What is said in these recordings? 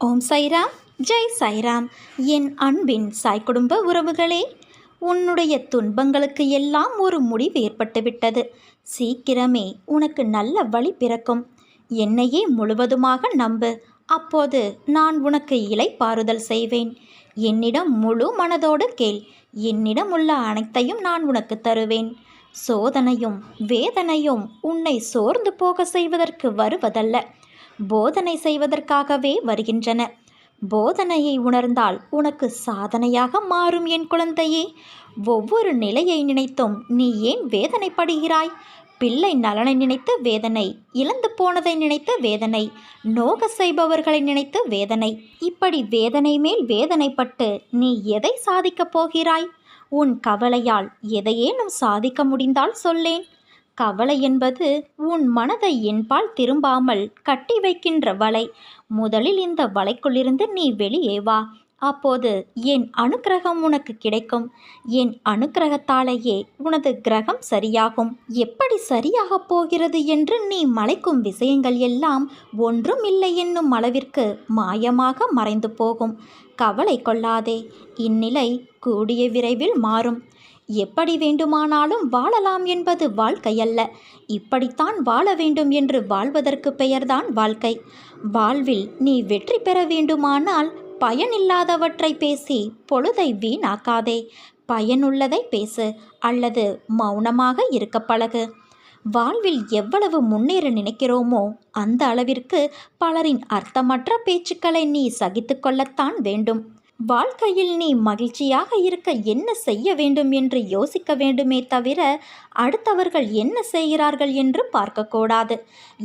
ஓம் சைராம், ஜெய் சைராம். என் அன்பின் சாய் குடும்ப உறவுகளே, உன்னுடைய துன்பங்களுக்கு எல்லாம் ஒரு முடிவு ஏற்பட்டுவிட்டது. சீக்கிரமே உனக்கு நல்ல வழி பிறக்கும். என்னையே முழுவதுமாக நம்பு. அப்போது நான் உனக்கு இளைப்பாறுதல் செய்வேன். என்னிடம் முழு மனதோடு கேள். என்னிடம் உள்ள அனைத்தையும் நான் உனக்கு தருவேன். சோதனையும் வேதனையும் உன்னை சோர்ந்து போக செய்வதற்கு வருவதல்ல, போதனை செய்வதற்காகவே வருகின்றன. போதனையை உணர்ந்தால் உனக்கு சாதனையாக மாறும் என் குழந்தையே. ஒவ்வொரு நிலையை நினைத்தும் நீ ஏன் வேதனைப்படுகிறாய்? பிள்ளை நலனை நினைத்து வேதனை, இழந்து போனதை நினைத்து வேதனை, நோக செய்பவர்களை நினைத்து வேதனை. இப்படி வேதனை மேல் வேதனைப்பட்டு நீ எதை சாதிக்கப் போகிறாய்? உன் கவலையால் எதையேனும் சாதிக்க முடிந்தால் சொல்லேன். கவலை என்பது உன் மனதை என்பால் திரும்பாமல் கட்டி வைக்கின்ற வலை. முதலில் இந்த வலைக்குள்ளிருந்து நீ வெளியே வா. அப்போது என் அனுக்கிரகம் உனக்கு கிடைக்கும். என் அனுக்கிரகத்தாலேயே உனது கிரகம் சரியாகும். எப்படி சரியாகப் போகிறது என்று நீ மலைக்கும் விஷயங்கள் எல்லாம் ஒன்றும் இல்லை என்னும் அளவிற்கு மாயமாக மறைந்து போகும். கவலை கொள்ளாதே. இந்நிலை கூடிய விரைவில் மாறும். எப்படி வேண்டுமானாலும் வாழலாம் என்பது வாழ்க்கையல்ல. இப்படித்தான் வாழ வேண்டும் என்று வாழ்வதற்கு பெயர்தான் வாழ்க்கை. வாழ்வில் நீ வெற்றி பெற வேண்டுமானால் பயனில்லாதவற்றை பேசி பொழுதை வீணாக்காதே. பயனுள்ளதை பேசு, அல்லது மௌனமாக இருக்க பழகு. வாழ்வில் எவ்வளவு முன்னேற நினைக்கிறோமோ அந்த அளவிற்கு பலரின் அர்த்தமற்ற பேச்சுக்களை நீ சகித்து கொள்ளத்தான் வேண்டும். வாழ்க்கையில் நீ மகிழ்ச்சியாக இருக்க என்ன செய்ய வேண்டும் என்று யோசிக்க வேண்டுமே தவிர அடுத்தவர்கள் என்ன செய்கிறார்கள் என்று பார்க்கக்கூடாது.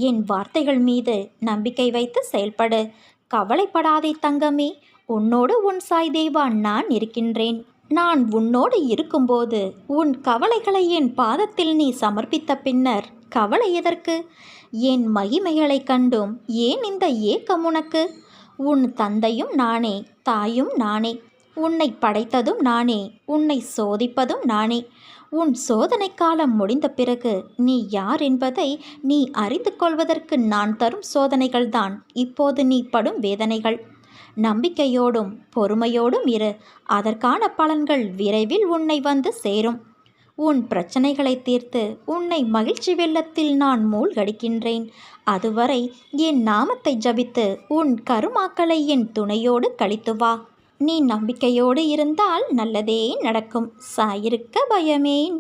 என் வார்த்தைகள் மீது நம்பிக்கை வைத்து செயல்படு. கவலைப்படாதே தங்கமே. உன்னோடு உன் சாய் தேவா நான் இருக்கின்றேன். நான் உன்னோடு இருக்கும்போது உன் கவலைகளை என் பாதத்தில் நீ சமர்ப்பித்த பின்னர் கவலை எதற்கு? என் மகிமைகளை கண்டும் ஏன் இந்த ஏக்கம் உனக்கு? உன் தந்தையும் நானே, தாயும் நானே. உன்னை படைத்ததும் நானே, உன்னை சோதிப்பதும் நானே. உன் சோதனை காலம் முடிந்த பிறகு நீ யார் என்பதை நீ அறிந்து கொள்வதற்கு நான் தரும் சோதனைகள்தான் இப்போது நீ படும் வேதனைகள். நம்பிக்கையோடும் பொறுமையோடும் இரு. அதற்கான பலன்கள் விரைவில் உன்னை வந்து சேரும். உன் பிரச்சனைகளை தீர்த்து உன்னை மகிழ்ச்சி வெள்ளத்தில் நான் மூழ்கடிக்கின்றேன். அதுவரை என் நாமத்தை ஜபித்து உன் கருமாக்களை என் துணையோடு கழித்து வா. நீ நம்பிக்கையோடு இருந்தால் நல்லதே நடக்கும். சாயிருக்க பயமேன்.